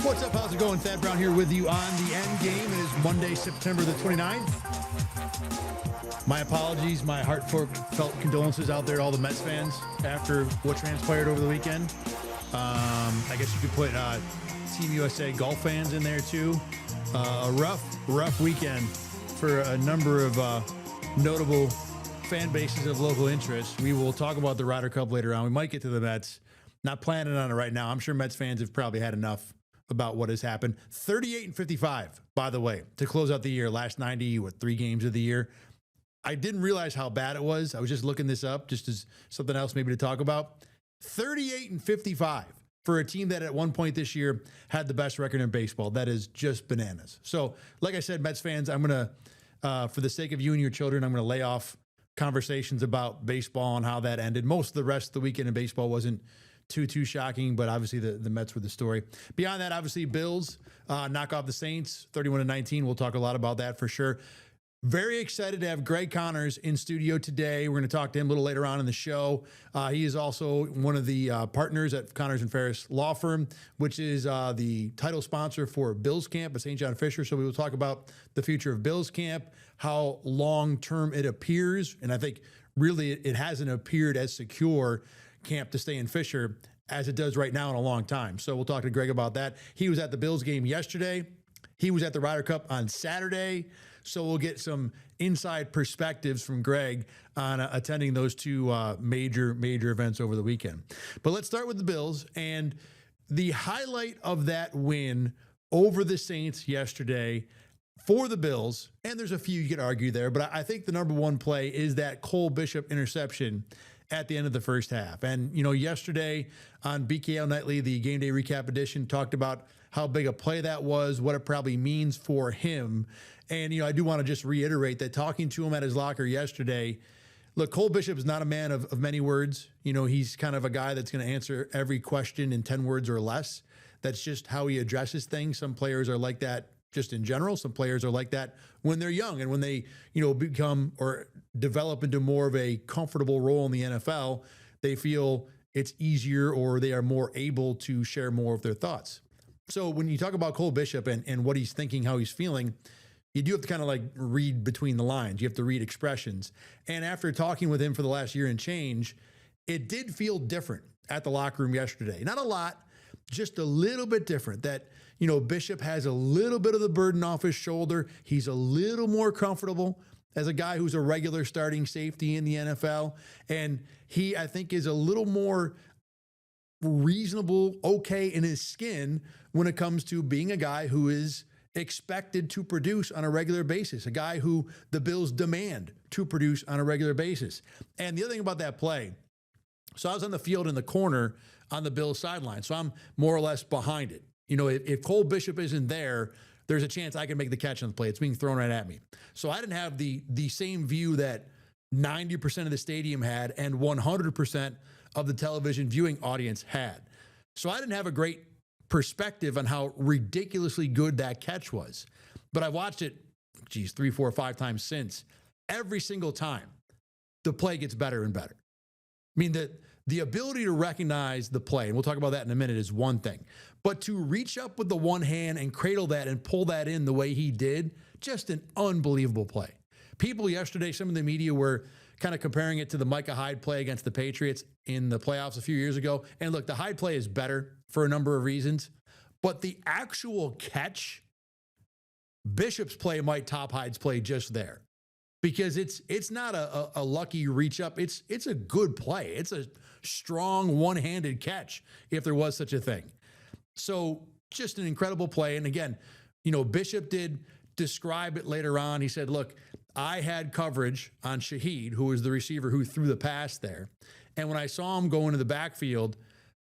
What's up? How's it going? Thad Brown here with you on the Endgame. It is Monday, September the 29th. My apologies, my heartfelt condolences out there to all the Mets fans after what transpired over the weekend. I guess you could put Team USA golf fans in there too. A rough weekend for a number of notable fan bases of local interest. We will talk about the Ryder Cup later on. We might get to the Mets. Not planning on it right now. I'm sure Mets fans have probably had enough about what has happened. 38-55, by the way, to close out the year. Last 3 games of the year. I didn't realize how bad it was. I was just looking this up just as something else maybe to talk about. 38-55 for a team that at one point this year had the best record in baseball. That is just bananas. So, like I said, Mets fans, I'm going to, for the sake of you and your children, I'm going to lay off conversations about baseball and how that ended. Most of the rest of the weekend in baseball wasn't too shocking, but obviously the Mets were the story. Beyond that, obviously Bills knock off the Saints 31-19. We'll talk a lot about that for sure. Very excited to have Greg Connors in studio today. We're going to talk to him a little later on in the show. He is also one of the partners at Connors and Ferris Law Firm, which is the title sponsor for Bills Camp at St. John Fisher. So we will talk about the future of Bills Camp, how long-term it appears, and I think really it hasn't appeared as secure camp to stay in Fisher as it does right now in a long time. So we'll talk to Greg about that. He was at the Bills game yesterday. He was at the Ryder Cup on Saturday. So we'll get some inside perspectives from Greg on attending those two major events over the weekend. But let's start with the Bills. And the highlight of that win over the Saints yesterday for the Bills, and there's a few you could argue there, but I think the number one play is that Cole Bishop interception at the end of the first half. And, you know, yesterday on BKL Nightly, the Game Day Recap Edition, talked about how big a play that was, what it probably means for him. And, you know, I do want to just reiterate that talking to him at his locker yesterday, look, Cole Bishop is not a man of many words. You know, he's kind of a guy that's going to answer every question in 10 words or less. That's just how he addresses things. Some players are like that just in general. Some players are like that when they're young, and when they, you know, become or develop into more of a comfortable role in the NFL, they feel it's easier or they are more able to share more of their thoughts. So when you talk about Cole Bishop and what he's thinking, how he's feeling, you do have to kind of like read between the lines. You have to read expressions. And after talking with him for the last year and change, it did feel different at the locker room yesterday. Not a lot, just a little bit different. That, you know, Bishop has a little bit of the burden off his shoulder. He's a little more comfortable as a guy who's a regular starting safety in the NFL. And he, I think, is a little more reasonable, okay in his skin when it comes to being a guy who is expected to produce on a regular basis, a guy who the Bills demand to produce on a regular basis. And the other thing about that play, so I was on the field in the corner on the Bills sideline, so I'm more or less behind it. You know, if Cole Bishop isn't there, there's a chance I can make the catch on the play. It's being thrown right at me. So I didn't have the same view that 90% of the stadium had and 100% of the television viewing audience had. So I didn't have a great perspective on how ridiculously good that catch was. But I watched it, 3, 4, 5 times since. Every single time, the play gets better and better. I mean, the ability to recognize the play, and we'll talk about that in a minute, is one thing. But to reach up with the one hand and cradle that and pull that in the way he did, just an unbelievable play. People yesterday, some of the media were kind of comparing it to the Micah Hyde play against the Patriots in the playoffs a few years ago. And look, the Hyde play is better for a number of reasons. But the actual catch, Bishop's play might top Hyde's play just there. Because it's not a lucky reach up. It's a good play. It's a strong one-handed catch, if there was such a thing. So just an incredible play. And again, you know, Bishop did describe it later on. He said, look, I had coverage on Shaheed, who was the receiver who threw the pass there. And when I saw him go into the backfield,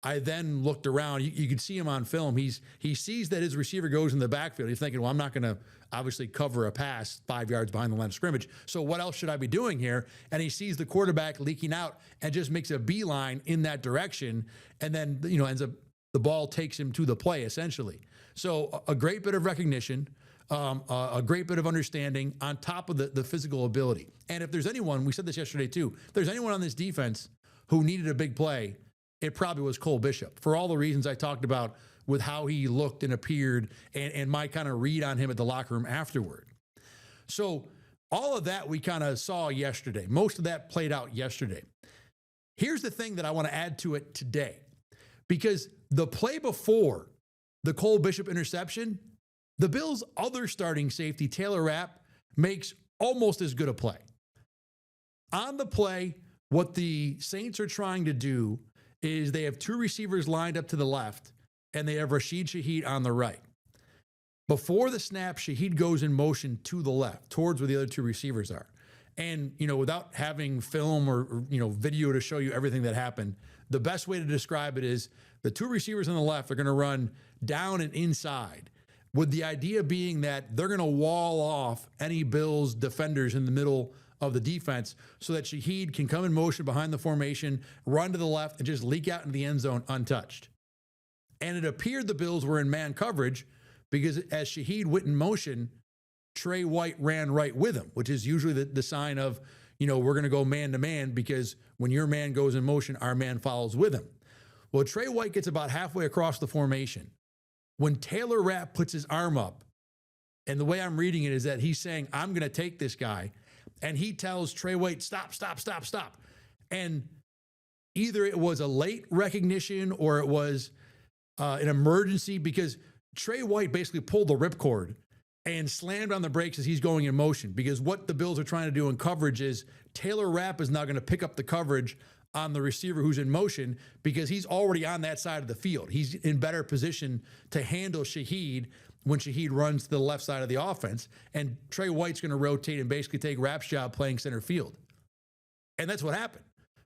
I then looked around. You could see him on film. He sees that his receiver goes in the backfield. He's thinking, well, I'm not going to obviously cover a pass 5 yards behind the line of scrimmage. So what else should I be doing here? And he sees the quarterback leaking out and just makes a beeline in that direction. And then, you know, ends up the ball takes him to the play, essentially. So a great bit of recognition, a great bit of understanding on top of the physical ability. And if there's anyone, we said this yesterday too, if there's anyone on this defense who needed a big play, it probably was Cole Bishop for all the reasons I talked about with how he looked and appeared and my kind of read on him at the locker room afterward. So all of that we kind of saw yesterday. Most of that played out yesterday. Here's the thing that I want to add to it today, because the play before the Cole Bishop interception, the Bills' other starting safety, Taylor Rapp, makes almost as good a play. On the play, what the Saints are trying to do is they have two receivers lined up to the left, and they have Rashid Shaheed on the right. Before the snap, Shaheed goes in motion to the left, towards where the other two receivers are. And, without having film or video to show you everything that happened, the best way to describe it is the two receivers on the left are going to run down and inside, with the idea being that they're going to wall off any Bills defenders in the middle of the defense so that Shaheed can come in motion behind the formation, run to the left, and just leak out into the end zone untouched. And it appeared the Bills were in man coverage because as Shaheed went in motion, Trey White ran right with him, which is usually the sign of, we're going to go man to man, because when your man goes in motion, our man follows with him. Well, Trey White gets about halfway across the formation. When Taylor Rapp puts his arm up, and the way I'm reading it is that he's saying, I'm going to take this guy. And he tells Trey White, stop, stop, stop, stop. And either it was a late recognition or it was an emergency, because Trey White basically pulled the ripcord and slammed on the brakes as he's going in motion, because what the Bills are trying to do in coverage is Taylor Rapp is now going to pick up the coverage on the receiver who's in motion, because he's already on that side of the field. He's in better position to handle Shaheed when Shaheed runs to the left side of the offense, and Trey White's going to rotate and basically take Rapp's job playing center field. And that's what happened.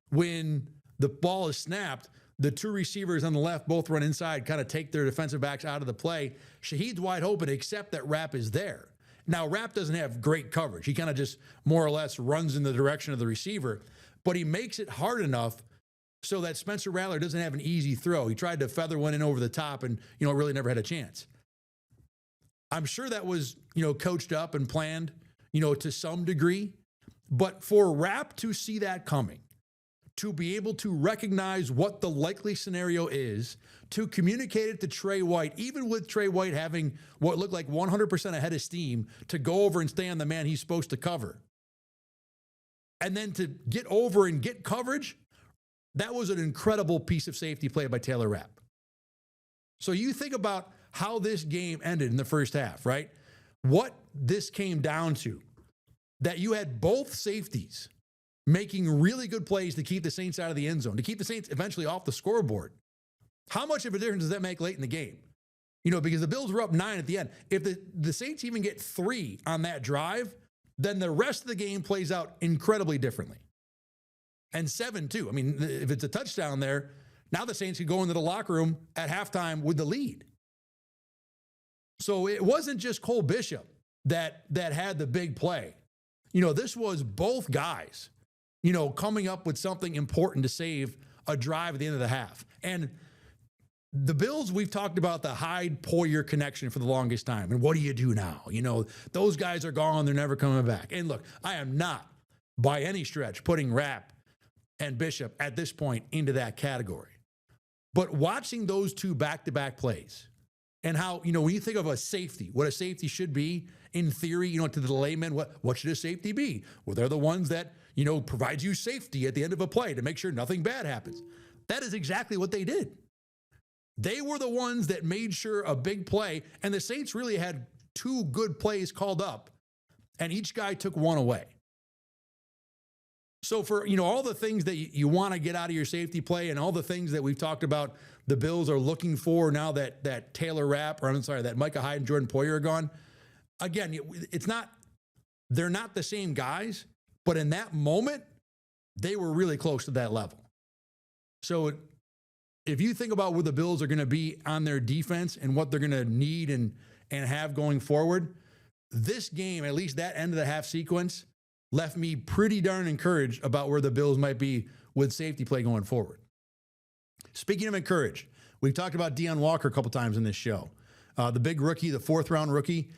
When the ball is snapped, the two receivers on the left both run inside, kind of take their defensive backs out of the play. Shaheed's wide open, except that Rapp is there. Now, Rapp doesn't have great coverage. He kind of just more or less runs in the direction of the receiver, but he makes it hard enough so that Spencer Rattler doesn't have an easy throw. He tried to feather one in over the top and, really never had a chance. I'm sure that was, coached up and planned, to some degree, but for Rapp to see that coming, to be able to recognize what the likely scenario is, to communicate it to Trey White, even with Trey White having what looked like 100% ahead of steam, to go over and stay on the man he's supposed to cover. And then to get over and get coverage, that was an incredible piece of safety play by Taylor Rapp. So you think about how this game ended in the first half, right? What this came down to, that you had both safeties making really good plays to keep the Saints out of the end zone, to keep the Saints eventually off the scoreboard. How much of a difference does that make late in the game? Because the Bills were up 9 at the end. If the Saints even get 3 on that drive, then the rest of the game plays out incredibly differently. And 7 too. I mean, if it's a touchdown there, now the Saints could go into the locker room at halftime with the lead. So it wasn't just Cole Bishop that had the big play. This was both guys, coming up with something important to save a drive at the end of the half. And the Bills, we've talked about the Hyde-Poyer connection for the longest time. And what do you do now? Those guys are gone. They're never coming back. And look, I am not by any stretch putting Rapp and Bishop at this point into that category. But watching those two back-to-back plays and how, when you think of a safety, what a safety should be in theory, to the layman, what should a safety be? Well, they're the ones that, provide you safety at the end of a play to make sure nothing bad happens. That is exactly what they did. They were the ones that made sure a big play, and the Saints really had 2 good plays called up, and each guy took one away. So for, all the things that you want to get out of your safety play and all the things that we've talked about the Bills are looking for now that Taylor Rapp, that Micah Hyde and Jordan Poyer are gone, again, they're not the same guys, but in that moment, they were really close to that level. So if you think about where the Bills are going to be on their defense and what they're going to need and have going forward, this game, at least that end of the half sequence, left me pretty darn encouraged about where the Bills might be with safety play going forward. Speaking of encouraged, we've talked about Deion Walker a couple times in this show. The big rookie, the 4th-round rookie,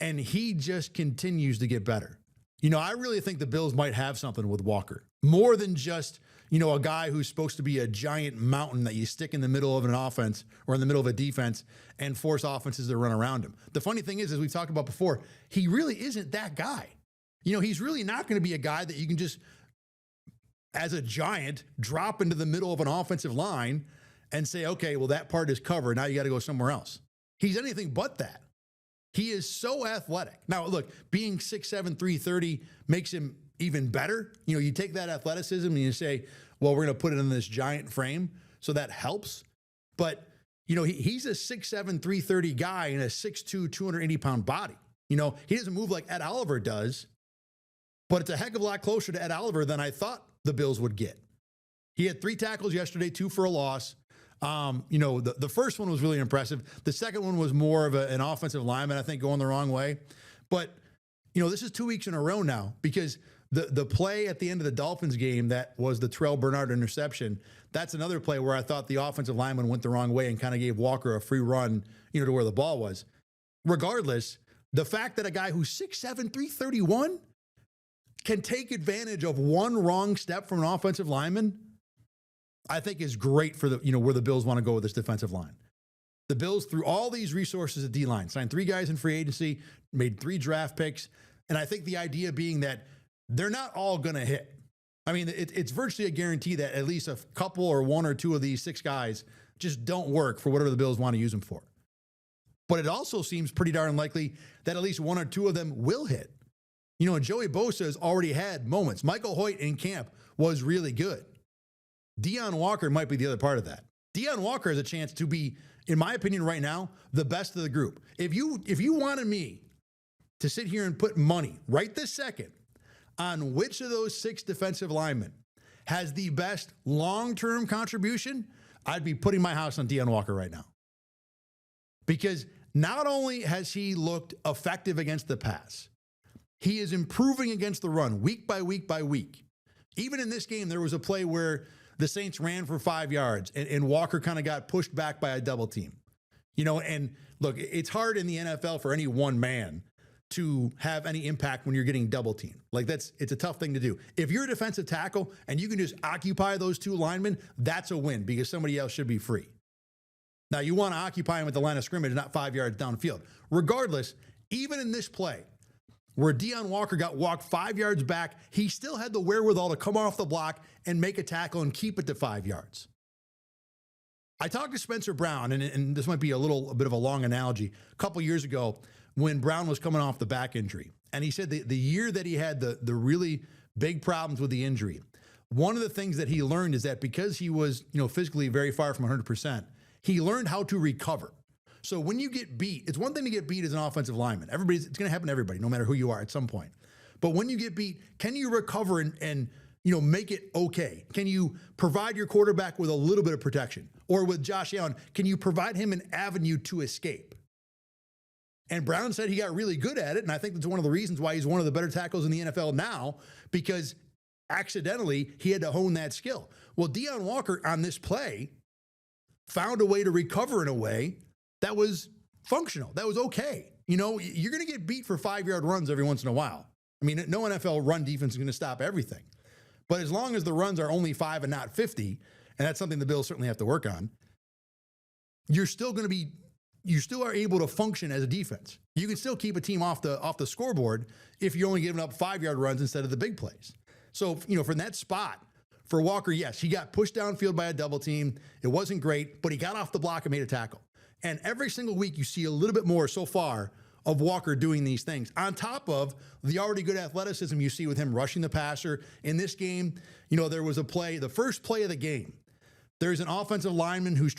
and he just continues to get better. I really think the Bills might have something with Walker. More than just, a guy who's supposed to be a giant mountain that you stick in the middle of an offense or in the middle of a defense and force offenses to run around him. The funny thing is, as we've talked about before, he really isn't that guy. He's really not going to be a guy that you can just, as a giant, drop into the middle of an offensive line and say, okay, well, that part is covered. Now you got to go somewhere else. He's anything but that. He is so athletic. Now, look, being 6'7", 330 makes him even better. You take that athleticism and you say, well, we're going to put it in this giant frame, so that helps. But, he's a 6'7", 330 guy in a 6'2", 280-pound body. He doesn't move like Ed Oliver does, but it's a heck of a lot closer to Ed Oliver than I thought the Bills would get. He had 3 tackles yesterday, 2 for a loss. The first one was really impressive. The second one was more of an offensive lineman, I think, going the wrong way. But, this is 2 weeks in a row now, because the play at the end of the Dolphins game that was the Terrell Bernard interception, that's another play where I thought the offensive lineman went the wrong way and kind of gave Walker a free run, to where the ball was. Regardless, the fact that a guy who's 6'7", 331 can take advantage of one wrong step from an offensive lineman, I think is great for where the Bills want to go with this defensive line. The Bills, through all these resources at D-line, signed 3 guys in free agency, made 3 draft picks. And I think the idea being that they're not all going to hit. I mean, it's virtually a guarantee that at least a couple or 1 or 2 of these 6 guys just don't work for whatever the Bills want to use them for. But it also seems pretty darn likely that at least 1 or 2 of them will hit. And Joey Bosa has already had moments. Michael Hoyt in camp was really good. Deion Walker might be the other part of that. Deion Walker has a chance to be, in my opinion right now, the best of the group. If you wanted me to sit here and put money right this second on which of those 6 defensive linemen has the best long-term contribution, I'd be putting my house on Deion Walker right now. Because not only has he looked effective against the pass, he is improving against the run week by week by week. Even in this game, there was a play where the Saints ran for 5 yards and Walker kind of got pushed back by a double team. And look, it's hard in the NFL for any one man to have any impact when you're getting double teamed. It's a tough thing to do. If you're a defensive tackle and you can just occupy those 2 linemen, that's a win because somebody else should be free. Now, you want to occupy him at the line of scrimmage, not 5 yards downfield. Regardless, even in this play, where Deion Walker got walked 5 yards back, he still had the wherewithal to come off the block and make a tackle and keep it to 5 yards. I talked to Spencer Brown, and this might be a bit of a long analogy, a couple years ago when Brown was coming off the back injury. And he said the year that he had the really big problems with the injury, one of the things that he learned is that because he was physically very far from 100%, he learned how to recover. So when you get beat, it's one thing to get beat as an offensive lineman. It's going to happen to everybody, no matter who you are at some point. But when you get beat, can you recover and make it okay? Can you provide your quarterback with a little bit of protection? Or with Josh Allen, can you provide him an avenue to escape? And Brown said he got really good at it, and I think that's one of the reasons why he's one of the better tackles in the NFL now, because accidentally he had to hone that skill. Well, Deion Walker on this play found a way to recover in a way that was functional. That was okay. You're going to get beat for 5-yard runs every once in a while. I mean, no NFL run defense is going to stop everything. But as long as the runs are only 5 and not 50, and that's something the Bills certainly have to work on, you still are able to function as a defense. You can still keep a team off the scoreboard if you're only giving up 5-yard runs instead of the big plays. So, from that spot, for Walker, yes, he got pushed downfield by a double team. It wasn't great, but he got off the block and made a tackle. And every single week you see a little bit more so far of Walker doing these things on top of the already good athleticism you see with him rushing the passer. In this game, there was a play, the first play of the game. There's an offensive lineman who's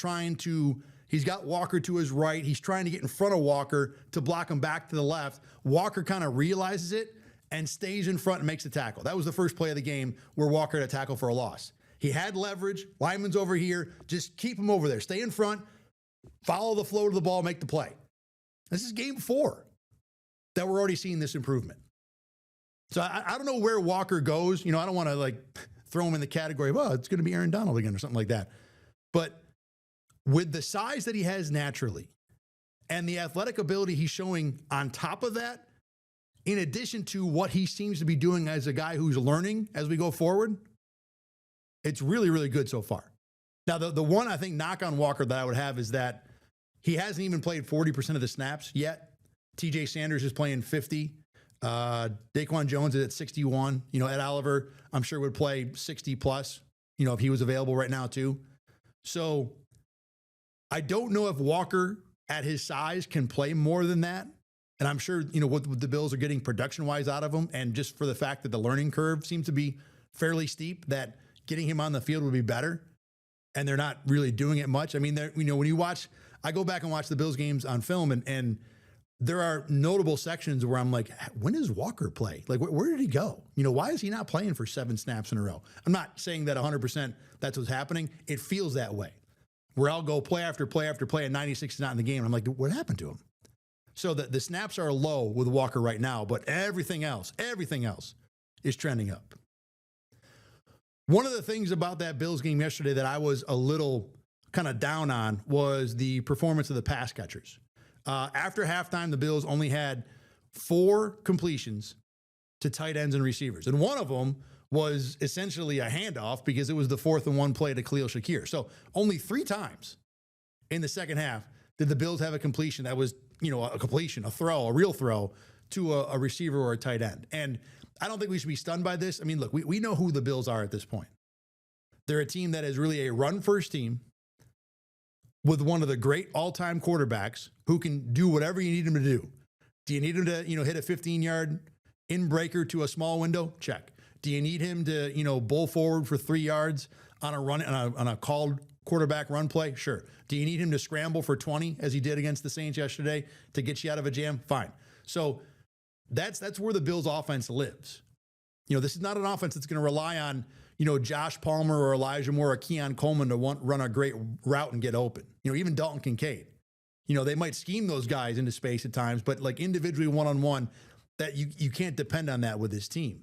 he's got Walker to his right. He's trying to get in front of Walker to block him back to the left. Walker kind of realizes it and stays in front and makes the tackle. That was the first play of the game where Walker had a tackle for a loss. He had leverage. Lineman's over here. Just keep him over there. Stay in front. Follow the flow of the ball, make the play. This is game 4 that we're already seeing this improvement. So I don't know where Walker goes. I don't want to throw him in the category of, it's going to be Aaron Donald again or something like that. But with the size that he has naturally and the athletic ability he's showing on top of that, in addition to what he seems to be doing as a guy who's learning as we go forward, It's really, really good so far. Now, the one I think knock on Walker that I would have is that he hasn't even played 40% of the snaps yet. TJ Sanders is playing 50. Daquan Jones is at 61. Ed Oliver, I'm sure would play 60 plus, if he was available right now too. So I don't know if Walker at his size can play more than that. And I'm sure, what the Bills are getting production-wise out of him, and just for the fact that the learning curve seems to be fairly steep, that getting him on the field would be better. And they're not really doing it much. I mean, when you watch, I go back and watch the Bills games on film, and there are notable sections where I'm like, when does Walker play? Like, where did he go? Why is he not playing for 7 snaps in a row? I'm not saying that 100% that's what's happening. It feels that way, where I'll go play after play after play, and 96 is not in the game. And I'm like, what happened to him? So the snaps are low with Walker right now, but everything else is trending up. One of the things about that Bills game yesterday that I was a little kind of down on was the performance of the pass catchers. After halftime, the Bills only had 4 completions to tight ends and receivers. And one of them was essentially a handoff because it was the 4th and 1 play to Khalil Shakir. So only 3 times in the second half did the Bills have a completion that was, a completion, a throw, a real throw to a receiver or a tight end. And I don't think we should be stunned by this. I mean, look, we know who the Bills are at this point. They're a team that is really a run-first team with one of the great all-time quarterbacks who can do whatever you need him to do. Do you need him to, hit a 15-yard in-breaker to a small window? Check. Do you need him to, bull forward for 3 yards on a run on a called quarterback run play? Sure. Do you need him to scramble for 20 as he did against the Saints yesterday to get you out of a jam? Fine. So that's where the Bills offense lives. This is not an offense that's going to rely on, Josh Palmer or Elijah Moore or Keon Coleman to run a great route and get open. Even Dalton Kincaid. They might scheme those guys into space at times, but like individually one-on-one, that you can't depend on that with this team.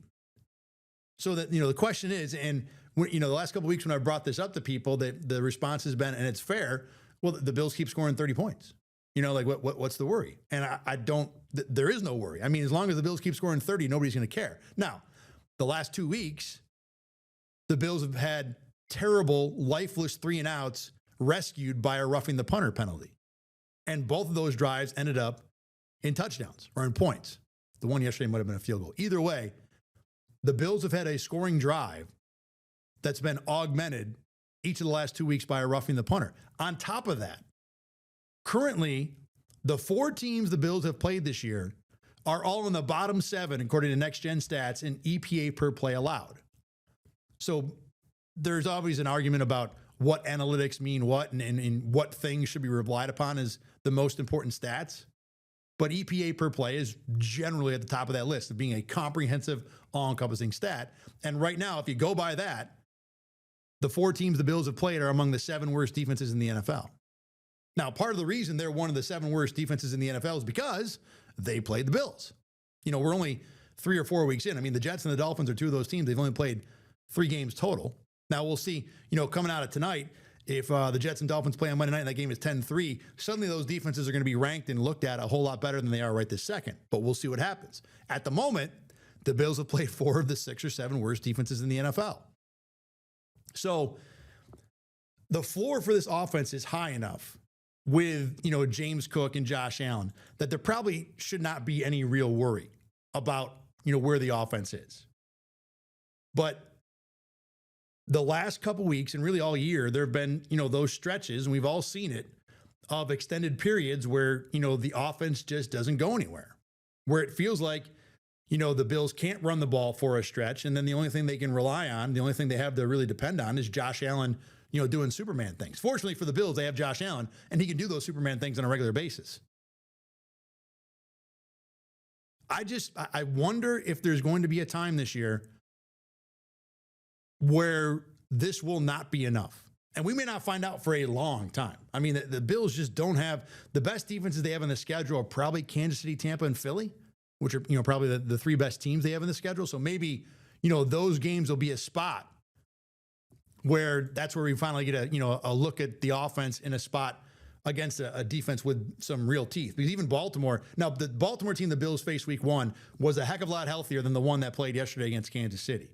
So that, the question is, and when, the last couple of weeks when I brought this up to people, that the response has been, and it's fair, well, the Bills keep scoring 30 points. What's the worry? And I don't, there is no worry. I mean, as long as the Bills keep scoring 30, nobody's going to care. Now, the last 2 weeks, the Bills have had terrible, lifeless 3-and-outs rescued by a roughing the punter penalty. And both of those drives ended up in touchdowns or in points. The one yesterday might have been a field goal. Either way, the Bills have had a scoring drive that's been augmented each of the last 2 weeks by a roughing the punter. On top of that, currently, the 4 teams the Bills have played this year are all in the bottom 7, according to Next Gen Stats, in EPA per play allowed. So there's always an argument about what analytics mean what and what things should be relied upon as the most important stats. But EPA per play is generally at the top of that list of being a comprehensive, all-encompassing stat. And right now, if you go by that, the 4 teams the Bills have played are among the 7 worst defenses in the NFL. Now, part of the reason they're one of the 7 worst defenses in the NFL is because they played the Bills. We're only 3 or 4 weeks in. I mean, the Jets and the Dolphins are 2 of those teams. They've only played 3 games total. Now, we'll see, coming out of tonight, if the Jets and Dolphins play on Monday night and that game is 10-3, suddenly those defenses are going to be ranked and looked at a whole lot better than they are right this second. But we'll see what happens. At the moment, the Bills have played 4 of the 6 or 7 worst defenses in the NFL. So the floor for this offense is high enough with, James Cook and Josh Allen that there probably should not be any real worry about, where the offense is. But the last couple weeks and really all year, there have been, those stretches, and we've all seen it, of extended periods where, the offense just doesn't go anywhere, where it feels like, the Bills can't run the ball for a stretch. And then the only thing they can rely on, the only thing they have to really depend on is Josh Allen, doing Superman things. Fortunately for the Bills, they have Josh Allen, and he can do those Superman things on a regular basis. I wonder if there's going to be a time this year where this will not be enough. And we may not find out for a long time. I mean, the Bills just don't have the best defenses they have in the schedule are probably Kansas City, Tampa, and Philly, which are, probably the 3 best teams they have in the schedule. So maybe, those games will be a spot where that's where we finally get a look at the offense in a spot against a defense with some real teeth. Because even Baltimore, now the Baltimore team the Bills faced week 1 was a heck of a lot healthier than the one that played yesterday against Kansas City.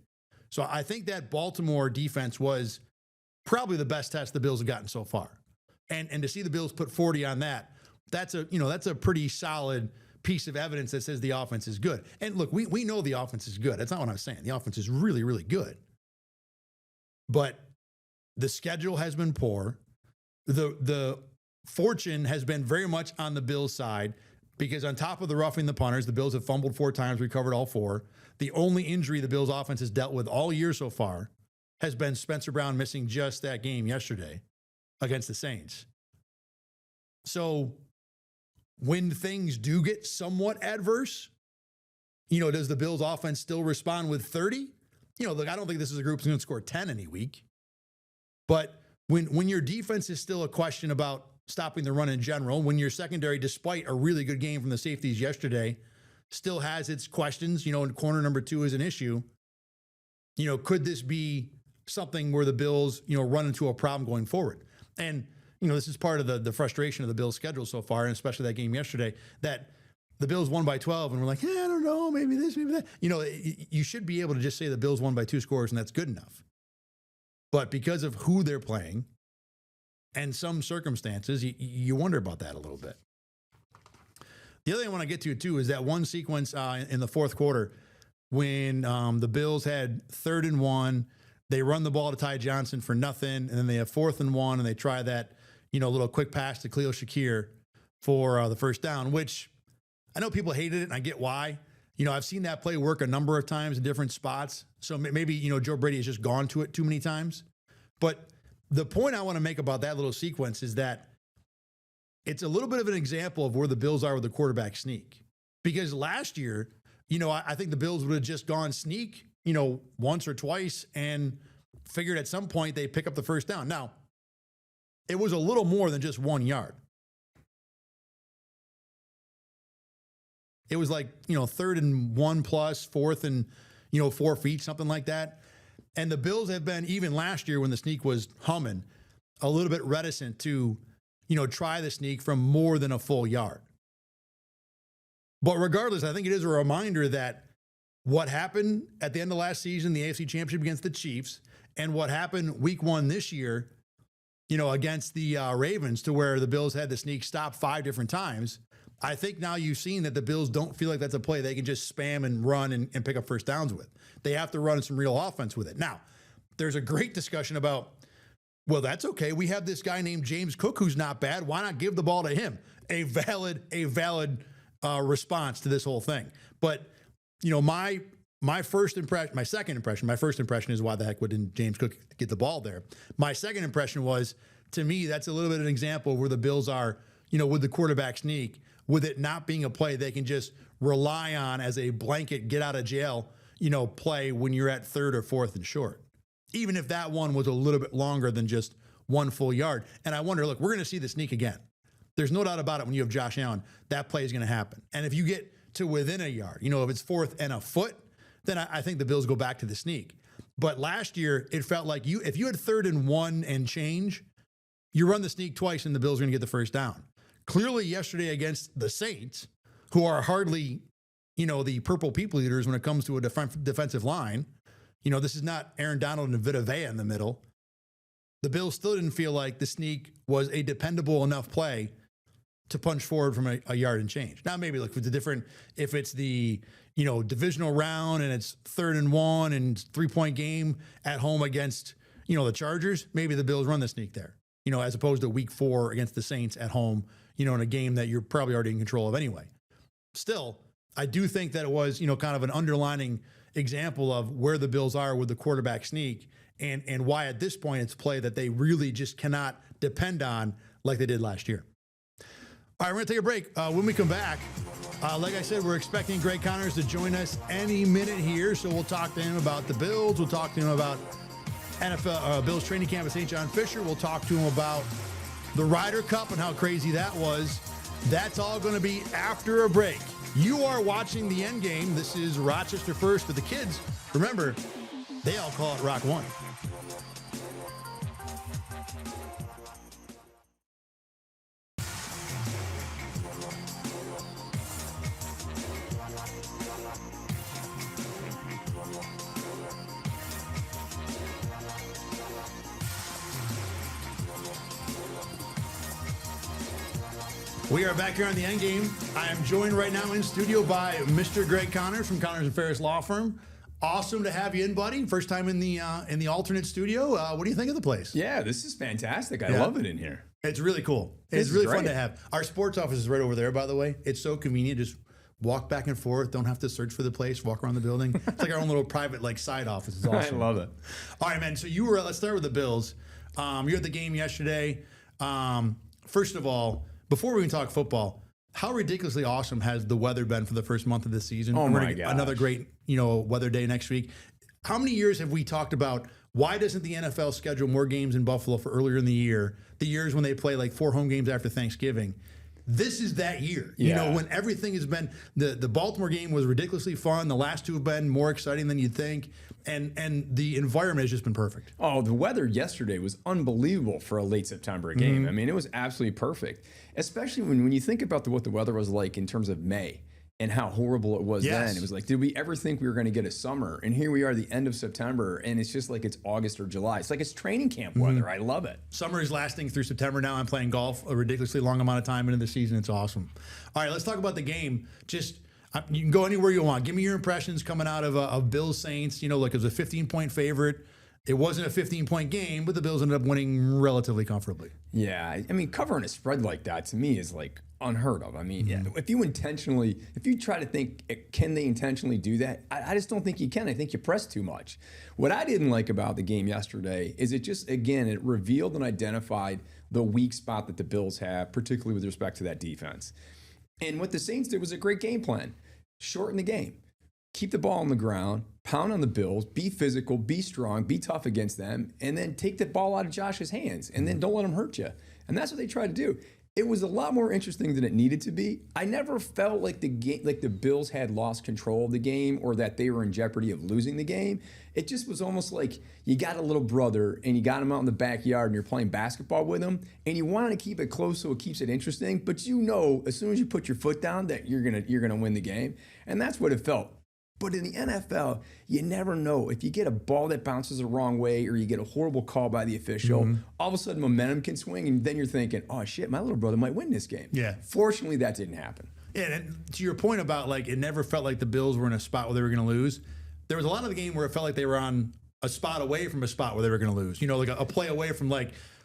So I think that Baltimore defense was probably the best test the Bills have gotten so far. And to see the Bills put 40 on that, that's a pretty solid piece of evidence that says the offense is good. And look, we know the offense is good. That's not what I'm saying. The offense is really, really good. But the schedule has been poor. The fortune has been very much on the Bills' side because on top of the roughing the punters, the Bills have fumbled 4 times, recovered all 4. The only injury the Bills' offense has dealt with all year so far has been Spencer Brown missing just that game yesterday against the Saints. So when things do get somewhat adverse, does the Bills' offense still respond with 30? Look, I don't think this is a group that's going to score 10 any week. But when your defense is still a question about stopping the run in general, when your secondary, despite a really good game from the safeties yesterday, still has its questions, and corner number 2 is an issue, could this be something where the Bills, run into a problem going forward? And, this is part of the frustration of the Bills' schedule so far, and especially that game yesterday, that the Bills won by 12, and we're like, I don't know, maybe this, maybe that. You should be able to just say the Bills won by 2 scores, and that's good enough. But because of who they're playing and some circumstances, you wonder about that a little bit. The other thing I want to get to, too, is that one sequence in the fourth quarter when the Bills had 3rd and 1. They run the ball to Ty Johnson for nothing, and then they have 4th and 1, and they try that, little quick pass to Khalil Shakir for the first down, which I know people hated it, and I get why. I've seen that play work a number of times in different spots. So maybe, Joe Brady has just gone to it too many times. But the point I want to make about that little sequence is that it's a little bit of an example of where the Bills are with the quarterback sneak. Because last year, I think the Bills would have just gone sneak, once or twice and figured at some point they pick up the first down. Now, it was a little more than just 1 yard. It was like, 3rd and 1 plus, 4th and, 4 feet, something like that. And the Bills have been, even last year when the sneak was humming, a little bit reticent to, try the sneak from more than a full yard. But regardless, I think it is a reminder that what happened at the end of last season, the AFC Championship against the Chiefs, and what happened week 1 this year, against the Ravens, to where the Bills had the sneak stopped 5 different times. I think now you've seen that the Bills don't feel like that's a play they can just spam and run and pick up first downs with. They have to run some real offense with it. Now, there's a great discussion about, well, that's okay. We have this guy named James Cook who's not bad. Why not give the ball to him? A valid response to this whole thing. But, my first impression is why the heck wouldn't James Cook get the ball there? My second impression was, to me, that's a little bit of an example of where the Bills are, with the quarterback sneak, with it not being a play they can just rely on as a blanket get out of jail, play when you're at 3rd or 4th and short. Even if that one was a little bit longer than just 1 full yard. And I wonder, look, we're going to see the sneak again. There's no doubt about it when you have Josh Allen, that play is going to happen. And if you get to within a yard, if it's 4th and a foot, then I think the Bills go back to the sneak. But last year, it felt like if you had 3rd and 1 and change, you run the sneak twice and the Bills are going to get the first down. Clearly yesterday against the Saints, who are hardly, the purple people eaters when it comes to a defensive line, this is not Aaron Donald and Vita Vea in the middle. The Bills still didn't feel like the sneak was a dependable enough play to punch forward from a yard and change. Now, maybe look, if it's the, divisional round and it's 3rd and 1 and 3-point game at home against, the Chargers, maybe the Bills run the sneak there, as opposed to week 4 against the Saints at home, in a game that you're probably already in control of anyway. Still, I do think that it was, kind of an underlining example of where the Bills are with the quarterback sneak and why at this point it's a play that they really just cannot depend on like they did last year. All right, we're going to take a break. When we come back, like I said, we're expecting Greg Connors to join us any minute here, so we'll talk to him about the Bills. We'll talk to him about NFL Bills training camp at St. John Fisher. We'll talk to him about the Ryder Cup and how crazy that was. That's all going to be after a break. You are watching the Endgame. This is Rochester First for the kids. Remember, they all call it Rock One. We are back here on the Endgame. I am joined right now in studio by Mr. Greg Connors from Connors and Ferris Law Firm. Awesome to have you in, buddy. First time in the alternate studio. What do you think of the place? Yeah, this is fantastic. I love it in here. It's really cool. It's really fun to have. Our sports office is right over there, by the way. It's so convenient. Just walk back and forth. Don't have to search for the place. Walk around the building. It's like our own little private side office. It's awesome. I love it. All right, man. So you were. Let's start with the Bills. You were at the game yesterday. First of all, before we even talk football, how ridiculously awesome has the weather been for the first month of this season? Oh my gosh. Another great, weather day next week. How many years have we talked about why doesn't the NFL schedule more games in Buffalo for earlier in the year? The years when they play like 4 home games after Thanksgiving. This is that year. Yeah. When everything has been the Baltimore game was ridiculously fun. The last two have been more exciting than you'd think. And the environment has just been perfect. Oh, the weather yesterday was unbelievable for a late September game. I mean, it was absolutely perfect, especially when you think about what the weather was like in terms of May and how horrible it was then. It was like, did we ever think we were going to get a summer? And here we are, the end of September, and it's just like it's August or July. It's like it's training camp weather. I love it. Summer is lasting through September now. I'm playing golf a ridiculously long amount of time into the season. It's awesome. All right, let's talk about the game. You can go anywhere you want. Give me your impressions coming out of Bills Saints. Look, it was a 15-point favorite. It wasn't a 15-point game, but the Bills ended up winning relatively comfortably. Yeah, I mean, covering a spread like that to me is like unheard of. I mean, if you try to think, can they intentionally do that? I just don't think you can. I think you press too much. What I didn't like about the game yesterday is it revealed and identified the weak spot that the Bills have, particularly with respect to that defense. And what the Saints did was a great game plan. Shorten the game. Keep the ball on the ground, pound on the Bills, be physical, be strong, be tough against them, and then take the ball out of Josh's hands, and then don't let him hurt you. And that's what they tried to do. It was a lot more interesting than it needed to be. I never felt like the Bills had lost control of the game or that they were in jeopardy of losing the game. It just was almost like you got a little brother and you got him out in the backyard and you're playing basketball with him, and you want to keep it close so it keeps it interesting, but as soon as you put your foot down that you're gonna win the game. And that's what it felt. But in the NFL, you never know. If you get a ball that bounces the wrong way or you get a horrible call by the official, all of a sudden momentum can swing, and then you're thinking, oh, shit, my little brother might win this game. Yeah. Fortunately, that didn't happen. Yeah, and to your point about, it never felt like the Bills were in a spot where they were going to lose, there was a lot of the game where it felt like they were on a spot away from a spot where they were going to lose. Like a play away from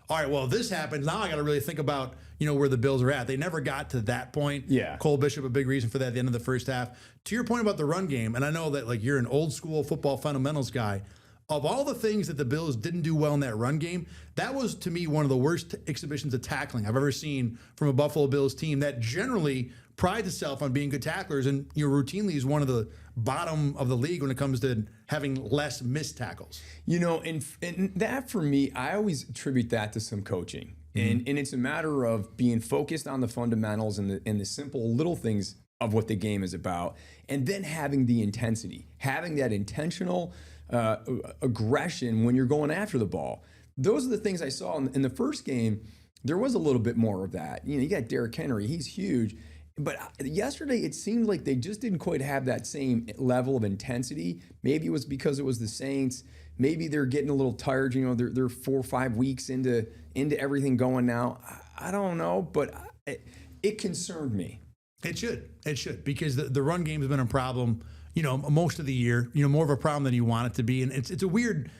all right, well, if this happens, now I got to really think about, where the Bills are at. They never got to that point. Yeah. Cole Bishop, a big reason for that at the end of the first half. To your point about the run game, and I know that you're an old school football fundamentals guy, of all the things that the Bills didn't do well in that run game, that was, to me, one of the worst exhibitions of tackling I've ever seen from a Buffalo Bills team that generally prides itself on being good tacklers and routinely is one of the bottom of the league when it comes to having less missed tackles. And that for me, I always attribute that to some coaching. And it's a matter of being focused on the fundamentals and the simple little things of what the game is about, and then having the intensity, having that intentional aggression when you're going after the ball. Those are the things I saw in the first game. There was a little bit more of that. You got Derrick Henry, he's huge. But yesterday, it seemed like they just didn't quite have that same level of intensity. Maybe it was because it was the Saints. Maybe they're getting a little tired. They're 4 or 5 weeks into everything going now. I don't know, but it concerned me. It should, because the run game has been a problem, most of the year. More of a problem than you want it to be, and it's a weird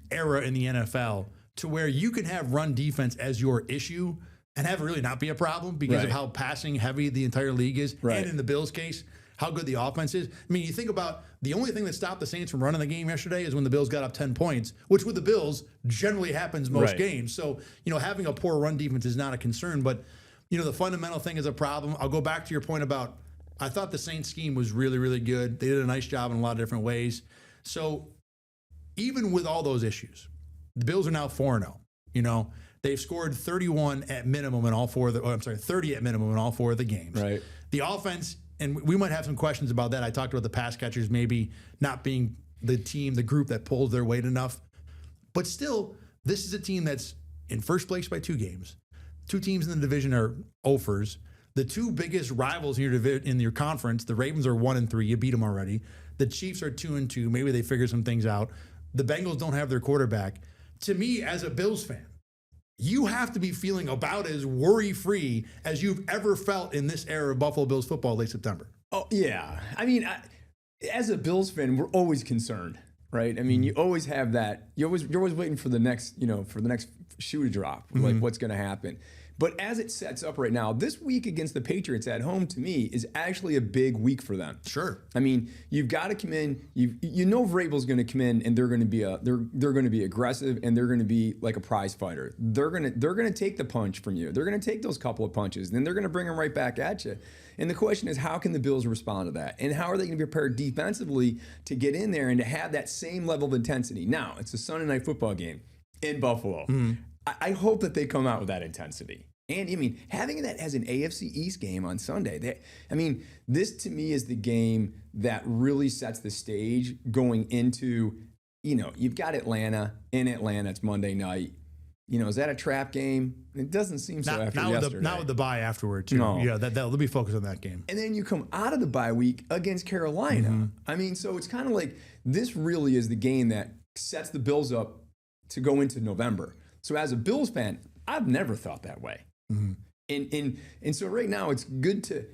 era in the NFL to where you can have run defense as your issue and have it really not be a problem because of how passing heavy the entire league is. Right. And in the Bills' case, how good the offense is. I mean, you think about the only thing that stopped the Saints from running the game yesterday is when the Bills got up 10 points, which with the Bills generally happens most games. So, having a poor run defense is not a concern, but, the fundamental thing is a problem. I'll go back to your point about, I thought the Saints scheme was really, really good. They did a nice job in a lot of different ways. So even with all those issues, the Bills are now 4-0. They've scored 31 at minimum in all 4 of the, 30 at minimum in all 4 of the games. Right. The offense, and we might have some questions about that. I talked about the pass catchers maybe not being the group that pulls their weight enough. But still, this is a team that's in first place by 2 games. 2 teams in the division are offers. The 2 biggest rivals in your conference, the Ravens are 1-3. You beat them already. The Chiefs are 2-2. Maybe they figure some things out. The Bengals don't have their quarterback. To me, as a Bills fan, you have to be feeling about as worry-free as you've ever felt in this era of Buffalo Bills football late September. Oh, yeah. I mean, as a Bills fan, we're always concerned, right? I mean, you always have that. You're always waiting for the next, for the next shoe to drop, like what's going to happen. But as it sets up right now, this week against the Patriots at home, to me, is actually a big week for them. Sure. I mean, you've got to come in. You know Vrabel's going to come in, and they're going to be they're going to be aggressive, and they're going to be like a prize fighter. They're going to take the punch from you. They're going to take those couple of punches, and then they're going to bring them right back at you. And the question is, how can the Bills respond to that? And how are they going to be prepared defensively to get in there and to have that same level of intensity? Now, it's a Sunday night football game in Buffalo. I hope that they come out with that intensity. And I mean, having that as an AFC East game on Sunday, this to me is the game that really sets the stage going into, you've got Atlanta. In Atlanta, it's Monday night. Is that a trap game? It doesn't seem so after yesterday. Not with the bye afterward, too. No. Yeah, they'll be focused on that game. And then you come out of the bye week against Carolina. I mean, so it's kind of like this really is the game that sets the Bills up to go into November. So as a Bills fan, I've never thought that way. And so right now it's good to,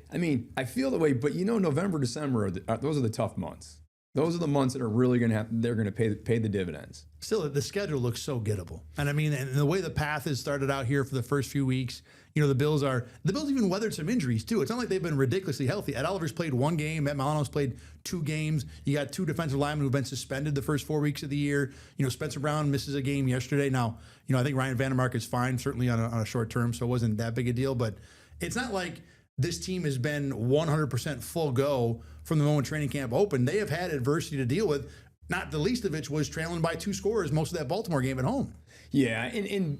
I feel the way, but November, December, those are the tough months. Those are the months that are really going to they're going to pay the dividends. Still, the schedule looks so gettable. And and the way the path has started out here for the first few weeks, the Bills even weathered some injuries too. It's not like they've been ridiculously healthy. Ed Oliver's played one game. Matt Milano's played 2 games. You got 2 defensive linemen who've been suspended the first 4 weeks of the year. Spencer Brown misses a game yesterday. Now, I think Ryan Vandermark is fine, certainly on a short term, so it wasn't that big a deal. But it's not like this team has been 100% full go from the moment training camp opened. They have had adversity to deal with, not the least of which was trailing by 2 scores most of that Baltimore game at home. Yeah, and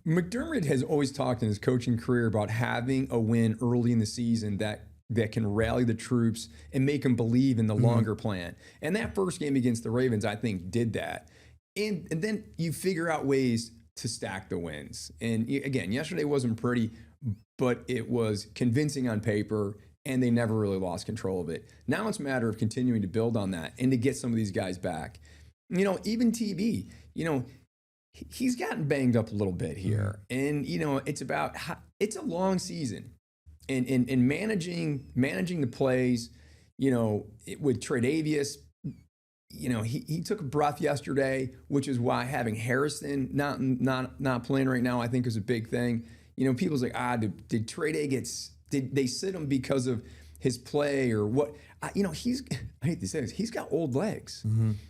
McDermott has always talked in his coaching career about having a win early in the season that can rally the troops and make them believe in the longer plan. And that first game against the Ravens, I think, did that. And then you figure out ways to stack the wins. And again, yesterday wasn't pretty, but it was convincing on paper, and they never really lost control of it. Now it's a matter of continuing to build on that and to get some of these guys back. Even TB, he's gotten banged up a little bit here. And, it's a long season. And managing the plays, with Tre'Davious, he took a breath yesterday, which is why having Harrison not playing right now, I think, is a big thing. People's like, did Trey Day did they sit him because of his play or what? I hate to say this, he's got old legs.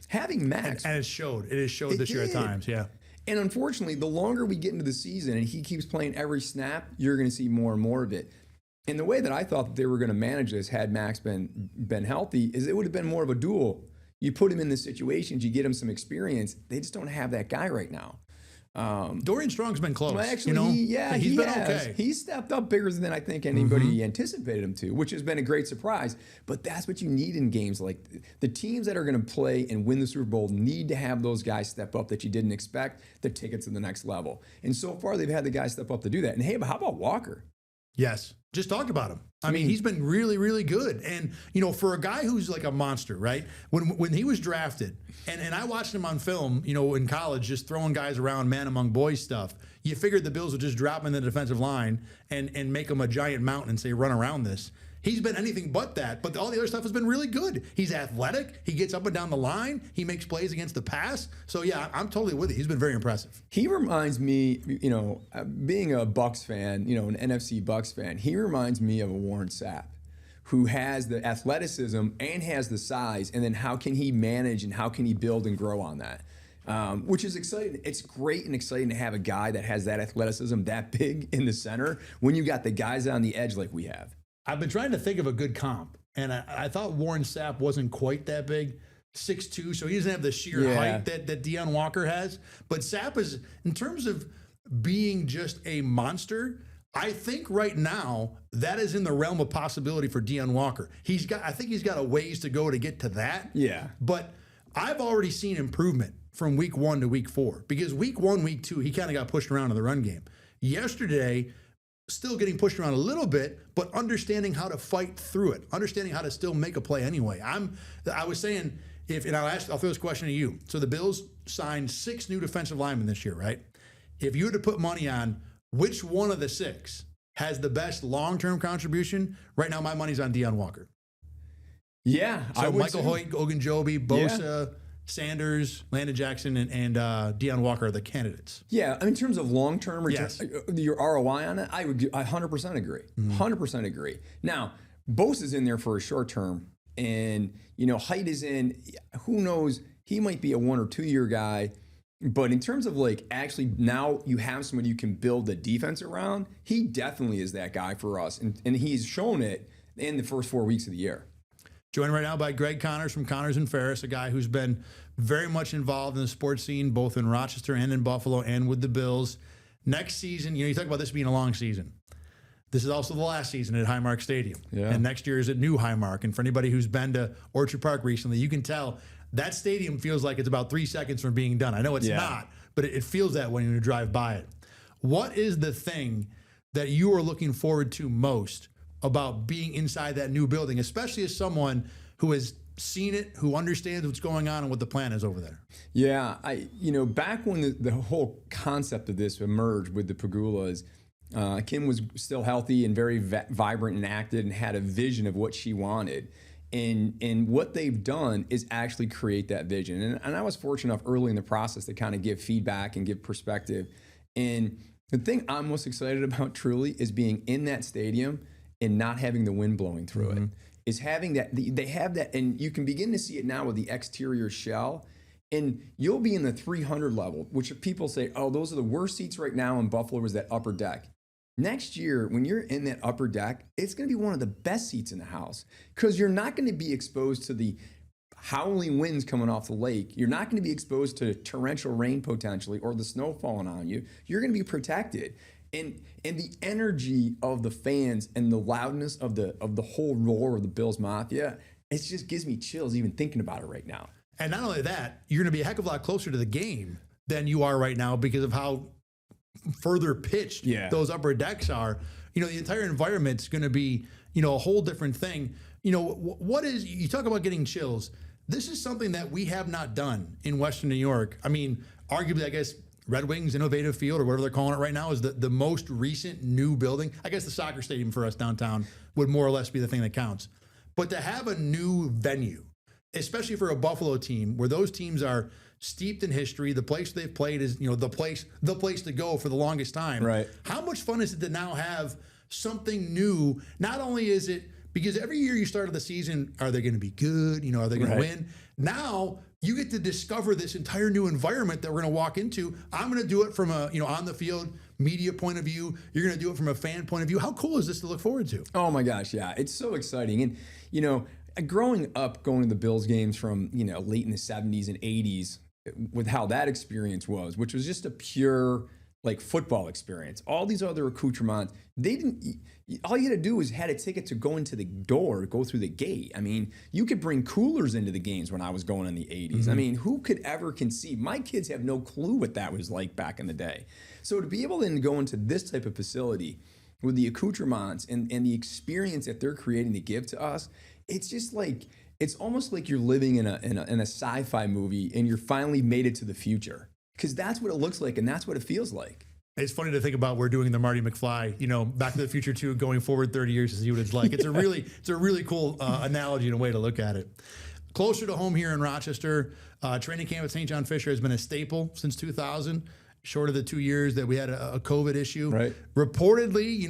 Having Max. And it showed this year at times, yeah. And unfortunately, the longer we get into the season and he keeps playing every snap, you're going to see more and more of it. And the way that I thought that they were going to manage this had Max been healthy is it would have been more of a duel. You put him in the situations, you get him some experience. They just don't have that guy right now. Dorian Strong's been close. Well, actually, he's been okay. He's stepped up bigger than I think anybody anticipated him to, which has been a great surprise. But that's what you need in games like the teams that are going to play and win the Super Bowl need to have those guys step up that you didn't expect to take it to the next level. And so far, they've had the guys step up to do that. And hey, but how about Walker? Yes. Just talked about him. I mean, he's been really, really good. And, for a guy who's like a monster, right? When he was drafted, and I watched him on film, in college, just throwing guys around, man among boys stuff, you figured the Bills would just drop him in the defensive line and make him a giant mountain and say, run around this. He's been anything but that, but all the other stuff has been really good. He's athletic. He gets up and down the line. He makes plays against the pass. So, yeah, I'm totally with you. He's been very impressive. He reminds me, being a Bucs fan, an NFC Bucs fan, he reminds me of a Warren Sapp who has the athleticism and has the size, and then how can he manage and how can he build and grow on that? Which is exciting. It's great and exciting to have a guy that has that athleticism that big in the center when you got the guys on the edge like we have. I've been trying to think of a good comp, and I thought Warren Sapp wasn't quite that big, 6'2", so he doesn't have the sheer height that Deion Walker has. But Sapp is, in terms of being just a monster, I think right now that is in the realm of possibility for Deion Walker. I think he's got a ways to go to get to that. Yeah. But I've already seen improvement from week 1 to week 4, because week 1, week 2, he kind of got pushed around in the run game. Yesterday, still getting pushed around a little bit, but understanding how to fight through it, understanding how to still make a play anyway. I was saying, I'll throw this question to you. So the Bills signed 6 new defensive linemen this year, right? if you were to put money on which one of the six has the best long-term contribution, right now my money's on Deion Walker. Yeah, So Michael Hoyt, Ogunjobi, Bosa, Sanders, Landon Jackson, and Deion Walker are the candidates. Yeah, I mean, in terms of long-term return, Yes. your ROI on it, I 100% agree. 100% agree. Now, Bosa's in there for a short term, and Height is in. Who knows? He might be a 1 or 2 year guy, but in terms of like actually now you have somebody you can build the defense around. He definitely is that guy for us, and he's shown it in the first 4 weeks of the year. Joined right now by Greg Connors from Connors and Ferris, a guy who's been very much involved in the sports scene, both in Rochester and in Buffalo and with the Bills. Next season, you talk about this being a long season. This is also the last season at Highmark Stadium. Yeah. And next year is at New Highmark. And for anybody who's been to Orchard Park recently, you can tell that stadium feels like it's about 3 seconds from being done. I know it's not, but it feels that when you drive by it. What is the thing that you are looking forward to most about being inside that new building, especially as someone who has seen it, who understands what's going on and what the plan is over there? Yeah, back when the whole concept of this emerged with the Pagulas, Kim was still healthy and very vibrant and active and had a vision of what she wanted. And what they've done is actually create that vision. And I was fortunate enough early in the process to kind of give feedback and give perspective. And the thing I'm most excited about truly is being in that stadium and not having the wind blowing through it. Is having that, they have that, and you can begin to see it now with the exterior shell. And you'll be in the 300 level, which people say, oh, those are the worst seats right now in Buffalo is that upper deck. Next year, when you're in that upper deck, it's going to be one of the best seats in the house because you're not going to be exposed to the howling winds coming off the lake. You're not going to be exposed to torrential rain potentially or the snow falling on you. You're going to be protected. And the energy of the fans and the loudness of the whole roar of the Bills Mafia, it just gives me chills even thinking about it right now. And not only that, you're going to be a heck of a lot closer to the game than you are right now because of how further pitched those upper decks are. The entire environment's going to be, a whole different thing. What is, you talk about getting chills. This is something that we have not done in Western New York. I mean, arguably, I guess, Red Wings Innovative Field, or whatever they're calling it right now, is the most recent new building. I guess the soccer stadium for us downtown would more or less be the thing that counts. But to have a new venue, especially for a Buffalo team, where those teams are steeped in history, the place they've played is, the place to go for the longest time. Right. How much fun is it to now have something new? Not only is it, because every year you started the season, are they going to be good? Are they going to win? Now you get to discover this entire new environment that we're going to walk into. I'm going to do it from a, on the field media point of view. You're going to do it from a fan point of view. How cool is this to look forward to? Oh my gosh, yeah. It's so exciting. And, growing up, going to the Bills games from, late in the 70s and 80s with how that experience was, which was just a pure like football experience. All these other accoutrements, all you had to do was had a ticket to go into the door, go through the gate. I mean, you could bring coolers into the games when I was going in the 80s. Mm-hmm. I mean, who could ever conceive? My kids have no clue what that was like back in the day. So to be able to go into this type of facility with the accoutrements and the experience that they're creating to give to us, it's just like, it's almost like you're living in a sci-fi movie and you're finally made it to the future. Because that's what it looks like and that's what it feels like. It's funny to think about we're doing the Marty McFly, Back to the Future 2, going forward 30 years to see what it's like. It's a really cool analogy and a way to look at it. Closer to home here in Rochester, training camp at St. John Fisher has been a staple since 2000, short of the 2 years that we had a COVID issue. Right. Reportedly,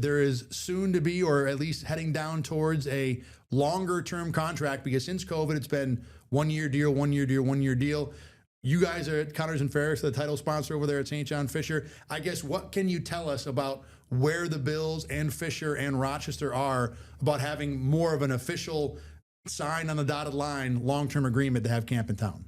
there is soon to be, or at least heading down towards a longer term contract, because since COVID, it's been 1 year deal, 1 year deal, 1 year deal. You guys are at Connors and Ferris, the title sponsor over there at St. John Fisher. I guess, what can you tell us about where the Bills and Fisher and Rochester are about having more of an official sign on the dotted line, long-term agreement to have camp in town?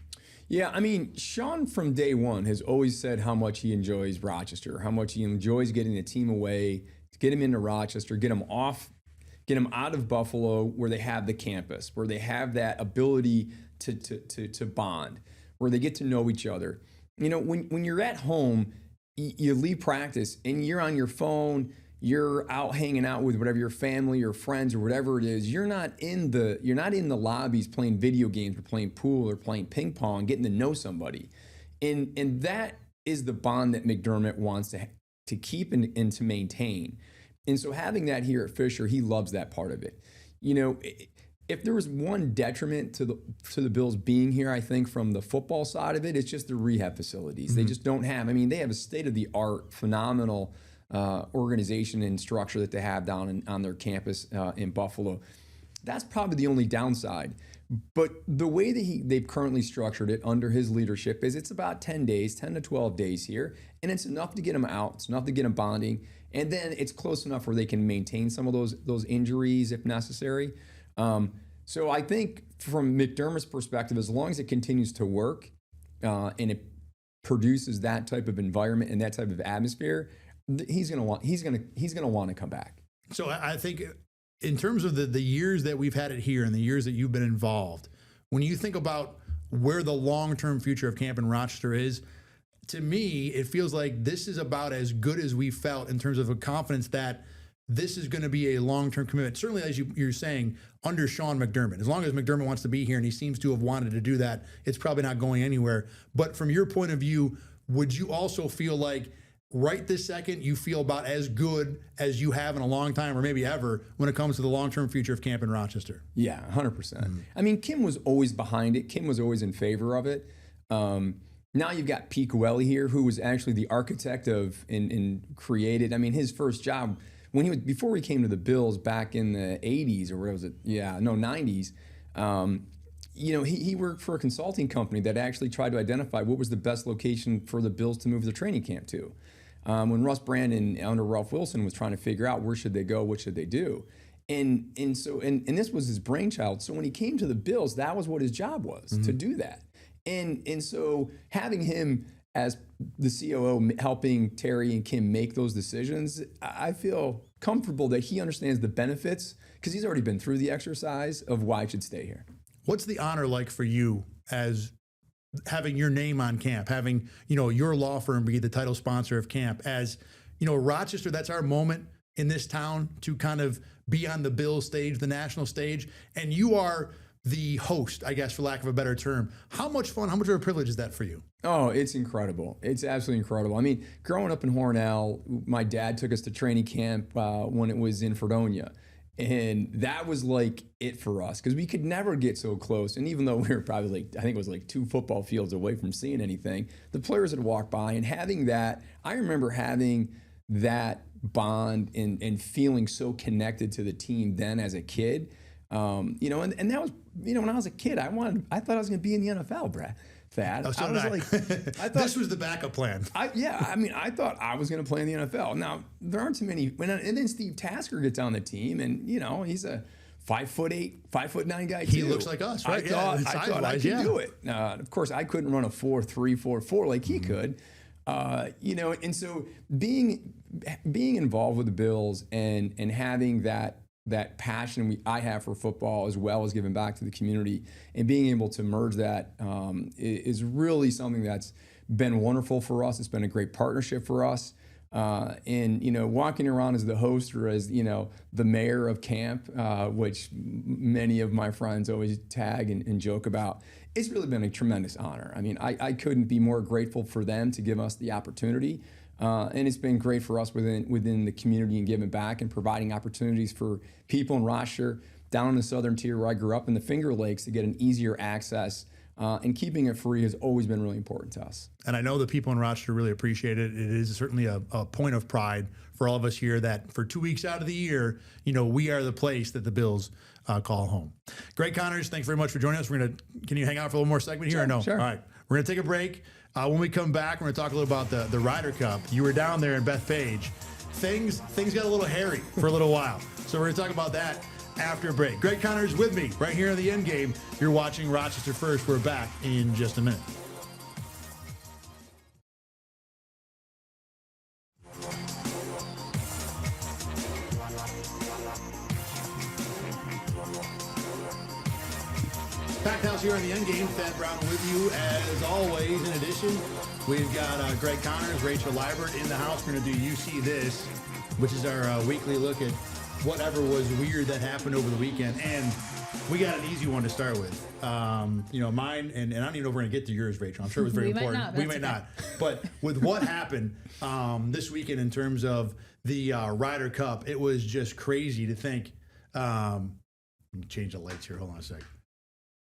Yeah, I mean, Sean from day one has always said how much he enjoys Rochester, how much he enjoys getting the team away, to get him into Rochester, get him out of Buffalo where they have the campus, where they have that ability to bond, where they get to know each other. When you're at home, you leave practice and you're on your phone, you're out hanging out with whatever your family or friends or whatever it is. You're not in the lobbies playing video games or playing pool or playing ping pong, getting to know somebody. And that is the bond that McDermott wants to keep and to maintain. And so having that here at Fisher, he loves that part of it. You know, if there was one detriment to the Bills being here, I think from the football side of it, it's just the rehab facilities. They just don't have. I mean, they have a state-of-the-art, phenomenal organization and structure that they have down on their campus in Buffalo. That's probably the only downside. But the way that they've currently structured it under his leadership is it's about 10 days, 10 to 12 days here, and it's enough to get them out. It's enough to get them bonding, and then it's close enough where they can maintain some of those injuries if necessary. So I think from McDermott's perspective, as long as it continues to work and it produces that type of environment and that type of atmosphere, he's gonna want to come back. So I think in terms of the years that we've had it here and the years that you've been involved, when you think about where the long-term future of camp in Rochester is, to me, it feels like this is about as good as we felt in terms of a confidence that this is going to be a long-term commitment. Certainly, as you're saying, under Sean McDermott. As long as McDermott wants to be here, and he seems to have wanted to do that, it's probably not going anywhere. But from your point of view, would you also feel like right this second you feel about as good as you have in a long time or maybe ever when it comes to the long-term future of camp in Rochester? Yeah, 100%. I mean, Kim was always behind it. Kim was always in favor of it. Now you've got Pete Coelho here, who was actually the architect of and created. I mean, his first job before he came to the Bills back in the 80s, or what was it? Yeah, no, 90s. You know, he worked for a consulting company that actually tried to identify what was the best location for the Bills to move their training camp to. When Russ Brandon under Ralph Wilson was trying to figure out where should they go, what should they do, and this was his brainchild. So when he came to the Bills, that was what his job was, to do that. And so having him as the COO helping Terry and Kim make those decisions, I feel comfortable that he understands the benefits because he's already been through the exercise of why I should stay here. What's the honor like for you as having your name on camp, having, your law firm be the title sponsor of camp? As, Rochester, that's our moment in this town to kind of be on the Bills stage, the national stage, and you are the host, I guess, for lack of a better term. How much fun, how much of a privilege is that for you? Oh, it's incredible. It's absolutely incredible. I mean, growing up in Hornell, my dad took us to training camp when it was in Fredonia. And that was like it for us because we could never get so close. And even though we were probably I think it was like 2 football fields away from seeing anything, the players would walk by and having that, I remember having that bond and feeling so connected to the team then as a kid. And that was, when I was a kid, I thought I was going to be in the NFL, Brad. Thad. Oh, so I was like, I thought this was the backup plan. I thought I was going to play in the NFL. Now there aren't too many. And then Steve Tasker gets on the team, and he's a 5'8", 5'9" guy too. He looks like us, right? I thought I could do it. Of course, I couldn't run a 4.3, 4.4 like he could. And so being involved with the Bills and having that passion I have for football, as well as giving back to the community, and being able to merge that is really something that's been wonderful for us. It's been a great partnership for us. Walking around as the host or as, the mayor of camp, which many of my friends always tag and joke about, it's really been a tremendous honor. I mean, I couldn't be more grateful for them to give us the opportunity. And it's been great for us within the community and giving back and providing opportunities for people in Rochester, down in the southern tier where I grew up in the Finger Lakes, to get an easier access. And keeping it free has always been really important to us. And I know the people in Rochester really appreciate it. It is certainly a point of pride for all of us here that for 2 weeks out of the year, we are the place that the Bills call home. Greg Connors, thanks very much for joining us. Can you hang out for a little more segment here or no? Sure. All right. We're going to take a break. When we come back, we're going to talk a little about the Ryder Cup. You were down there in Bethpage. Things got a little hairy for a little while. So we're going to talk about that after a break. Greg Connors with me right here in the Endgame. You're watching Rochester First. We're back in just a minute. Packed house here in the Endgame. Thad Brown with you as always. In addition, we've got Greg Connors, Rachel Liebert in the house. We're going to do You See This, which is our weekly look at whatever was weird that happened over the weekend. And we got an easy one to start with. Mine, and I don't even know if we're going to get to yours, Rachel. I'm sure it was very important. We might not. But with what happened this weekend in terms of the Ryder Cup, it was just crazy to think. Let me change the lights here. Hold on a sec.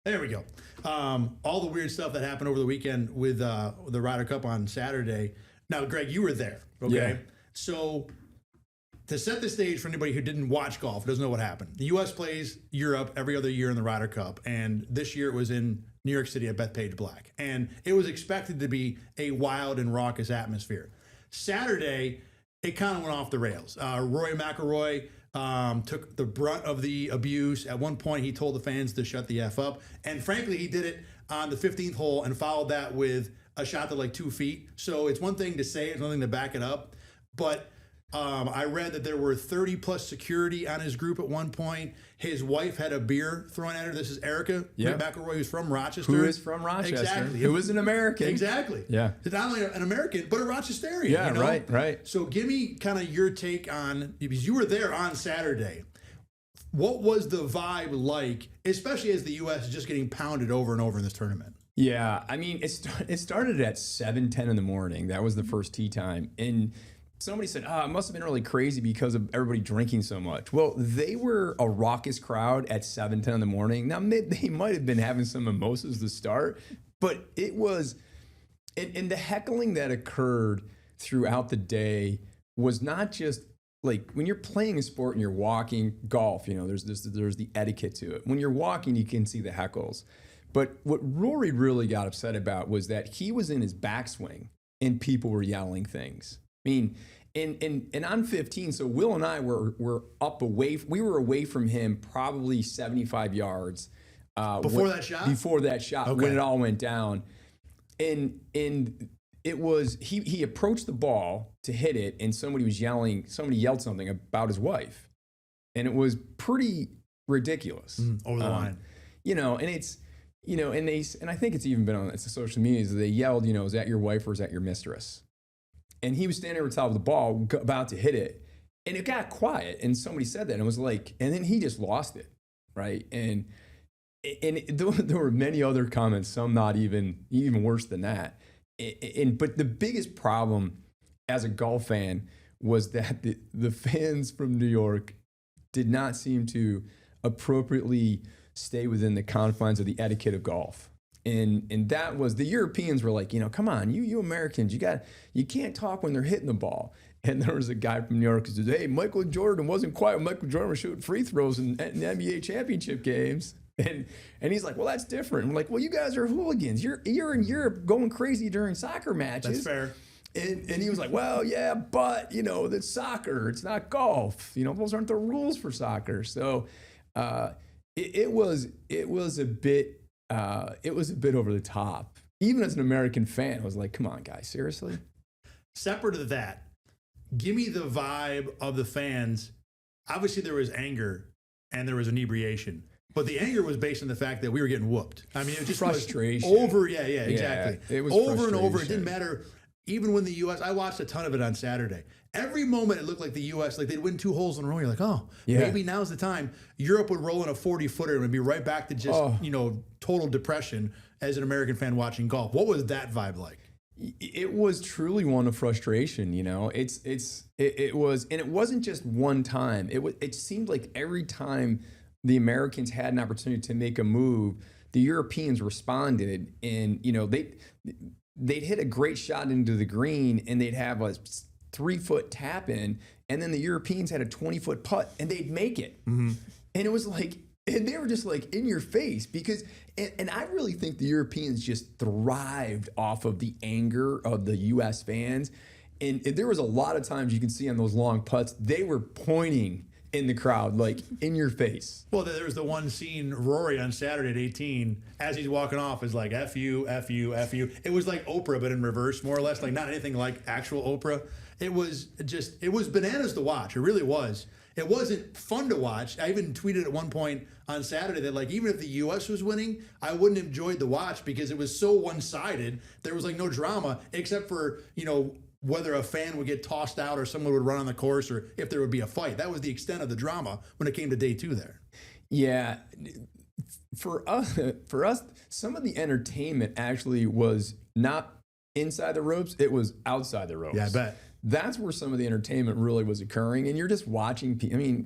There we go. All the weird stuff that happened over the weekend with the Ryder Cup on Saturday. Now, Greg, you were there. Okay. Yeah. So to set the stage for anybody who didn't watch golf, doesn't know what happened. The U.S. plays Europe every other year in the Ryder Cup, and this year it was in New York City at Bethpage Black. And it was expected to be a wild and raucous atmosphere. Saturday, it kind of went off the rails. Rory McIlroy took the brunt of the abuse. At one point, he told the fans to shut the F up. And frankly, he did it on the 15th hole and followed that with a shot to like 2 feet. So it's one thing to say it, it's one thing to back it up. But I read that there were 30 plus security on his group at one point. His wife had a beer thrown at her. This is Erica McIlroy, who's from Rochester. Who is from Rochester. Exactly. Who is an American. Exactly. Yeah. Not only an American, but a Rochesterian. Yeah, you know? right. So give me kind of your take on, because you were there on Saturday. What was the vibe like, especially as the U.S. is just getting pounded over and over in this tournament? Yeah, I mean, it started at 7:10 in the morning. That was the first tee time. And somebody said, it must have been really crazy because of everybody drinking so much. Well, they were a raucous crowd at 7:10 in the morning. Now, they might have been having some mimosas to start, but it was, and the heckling that occurred throughout the day was not just like when you're playing a sport and you're walking, golf, there's the etiquette to it. When you're walking, you can see the heckles. But what Rory really got upset about was that he was in his backswing and people were yelling things. I mean, and on 15, so Will and I were up away. We were away from him probably 75 yards before that shot. Before that shot, okay. When it all went down, and it was he approached the ball to hit it, and somebody was yelling. Somebody yelled something about his wife, and it was pretty ridiculous. Over the line, and it's. And I think it's even been on the social media. They yelled, is that your wife or is that your mistress? And he was standing over top of the ball, about to hit it, and it got quiet. And somebody said that, and it was like, and then he just lost it, right? And there were many other comments, some not even worse than that. But the biggest problem as a golf fan was that the fans from New York did not seem to appropriately stay within the confines of the etiquette of golf. And that was, the Europeans were like, come on, you Americans, you can't talk when they're hitting the ball. And there was a guy from New York who said, hey, Michael Jordan wasn't quiet when Michael Jordan was shooting free throws in NBA championship games. And he's like, well, that's different. I'm like, well, you guys are hooligans. You're in Europe going crazy during soccer matches. That's fair. And he was like, well, yeah, but, that's soccer. It's not golf. Those aren't the rules for soccer. So it was a bit over the top. Even as an American fan, I was like, come on, guys, seriously? Separate of that, give me the vibe of the fans. Obviously, there was anger and there was inebriation. But the anger was based on the fact that we were getting whooped. I mean, it was just frustration. Over, yeah, exactly. Yeah, it was over and over. It didn't matter. Even when the U.S., I watched a ton of it on Saturday. Every moment it looked like the U.S., like they'd win 2 holes in a row. You're like, maybe now's the time. Europe would roll in a 40-footer and would be right back to just, total depression as an American fan watching golf. What was that vibe like? It was truly one of frustration. It was, and it wasn't just one time. It seemed like every time the Americans had an opportunity to make a move, the Europeans responded, and they'd hit a great shot into the green, and they'd have a 3-foot tap in, and then the Europeans had a 20-foot putt, and they'd make it. Mm-hmm. And it was like, and they were just like in your face because, and I really think the Europeans just thrived off of the anger of the U.S. fans. And there was a lot of times you can see on those long putts, they were pointing in the crowd, like in your face. Well, there was the one scene, Rory on Saturday at 18, as he's walking off, is like, F you, F you, F you. It was like Oprah, but in reverse, more or less, like not anything like actual Oprah. It was bananas to watch. It really was. It wasn't fun to watch. I even tweeted at one point on Saturday that, like, even if the U.S. was winning, I wouldn't have enjoyed the watch because it was so one-sided. There was, like, no drama except for, whether a fan would get tossed out or someone would run on the course or if there would be a fight. That was the extent of the drama when it came to day 2 there. Yeah. For us, some of the entertainment actually was not inside the ropes, it was outside the ropes. Yeah, I bet. That's where some of the entertainment really was occurring. And you're just watching,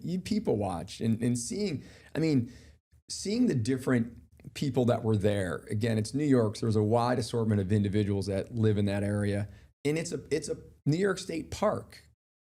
you people watch and seeing the different people that were there. Again, it's New York, so there's a wide assortment of individuals that live in that area. And it's a New York State park,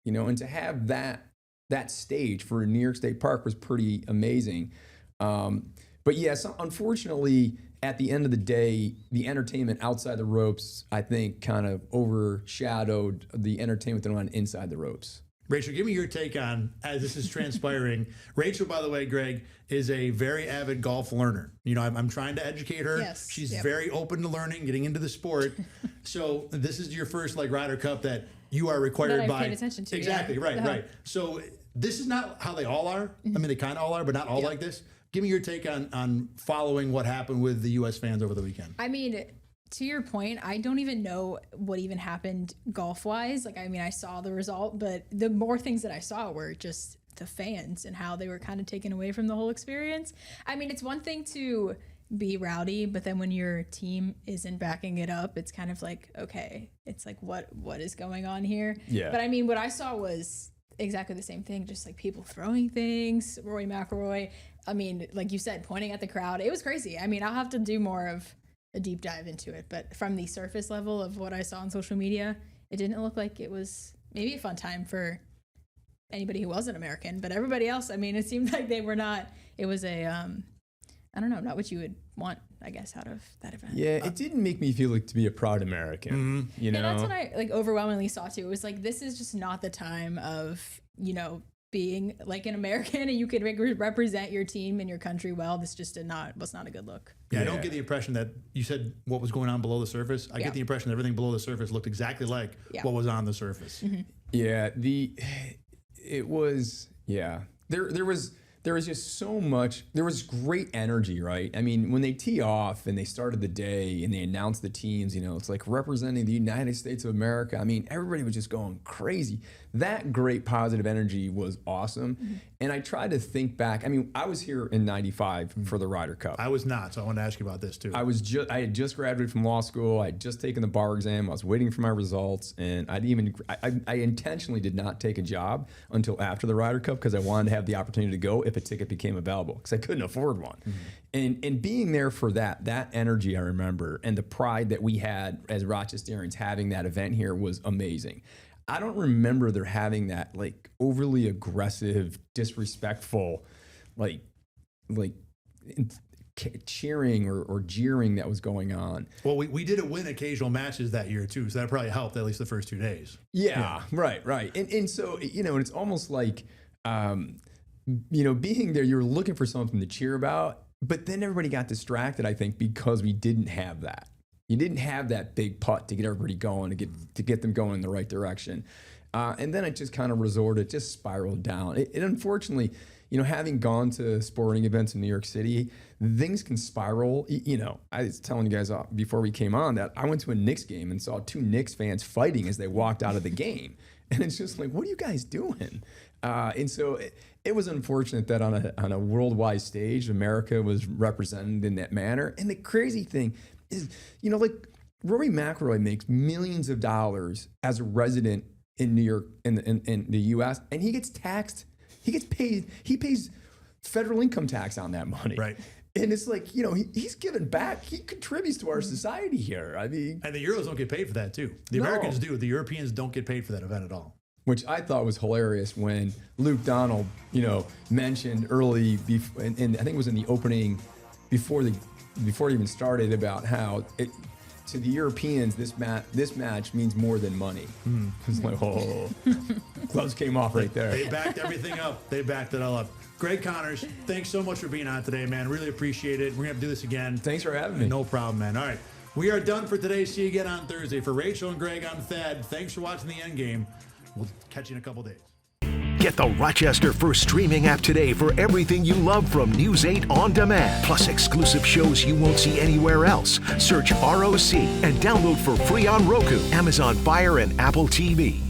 and to have that stage for a New York State park was pretty amazing. But yes, unfortunately, at the end of the day, the entertainment outside the ropes, I think, kind of overshadowed the entertainment that went inside the ropes. Rachel, give me your take on, as this is transpiring. Rachel, by the way, Greg, is a very avid golf learner. I'm trying to educate her. Yes. She's very open to learning, getting into the sport. So this is your first Ryder Cup that you are required that by. I've paid attention to. Exactly, yeah. right. So this is not how they all are. They kind of all are, but not all like this. Give me your take on following what happened with the U.S. fans over the weekend. To your point, I don't even know what even happened golf-wise. I saw the result, but the more things that I saw were just the fans and how they were kind of taken away from the whole experience. It's one thing to be rowdy, but then when your team isn't backing it up, it's kind of like, okay, it's like, what is going on here? Yeah. But what I saw was exactly the same thing, just like people throwing things, Rory McIlroy. Like you said, pointing at the crowd. It was crazy. I'll have to do more of a deep dive into it, but from the surface level of what I saw on social media, it didn't look like it was maybe a fun time for anybody who wasn't American, but everybody else, it seemed like they were not. It was I don't know, not what you would want, I guess, out of that event. Yeah, it didn't make me feel like to be a proud American, And that's what I overwhelmingly saw too. It was like, this is just not the time of, being like an American and you could represent your team and your country well. This just was not a good look. Yeah, I don't get the impression that you said what was going on below the surface. I get the impression that everything below the surface looked exactly like what was on the surface. Yeah, there was just so much. There was great energy, right? When they tee off and they started the day and they announced the teams, it's like representing the United States of America. Everybody was just going crazy. That great positive energy was awesome. And I tried to think back. I was here in '95 for the Ryder Cup. I was not, so I wanted to ask you about this too. I had just graduated from law school. I had just taken the bar exam. I was waiting for my results, and I intentionally did not take a job until after the Ryder Cup because I wanted to have the opportunity to go if a ticket became available because I couldn't afford one. And being there for that energy, I remember, and the pride that we had as Rochesterians having that event here was amazing. I don't remember there having that overly aggressive, disrespectful, cheering or jeering that was going on. Well, we did win occasional matches that year too, so that probably helped at least the first 2 days. Yeah. Right. And so, it's almost like, being there, you're looking for something to cheer about, but then everybody got distracted, I think, because we didn't have that. You didn't have that big putt to get everybody going, to get them going in the right direction. And then it just kind of just spiraled down. It unfortunately, having gone to sporting events in New York City, things can spiral. I was telling you guys before we came on that I went to a Knicks game and saw 2 Knicks fans fighting as they walked out of the game. And it's just like, what are you guys doing? And so it was unfortunate that on a worldwide stage, America was represented in that manner. And the crazy thing is, Rory McIlroy makes millions of dollars as a resident in New York, in the U.S., and he gets taxed. He pays federal income tax on that money. Right. And it's like, he's giving back. He contributes to our society here. And the Euros don't get paid for that too. The Americans do. The Europeans don't get paid for that event at all. Which I thought was hilarious when Luke Donald, mentioned early, and I think it was in the opening, before it even started, about how to the Europeans this match means more than money. It's like, gloves came off right there. They backed everything up. They backed it all up. Greg Connors, thanks so much for being on today, man. Really appreciate it. We're gonna have to do this again. Thanks for having me. No problem, man. All right, we are done for today. See you again on Thursday. For Rachel and Greg, I'm Thad. Thanks for watching the Endgame. We'll catch you in a couple days. Get the Rochester First streaming app today for everything you love from News 8 on demand, plus exclusive shows you won't see anywhere else. Search ROC and download for free on Roku, Amazon Fire, and Apple TV.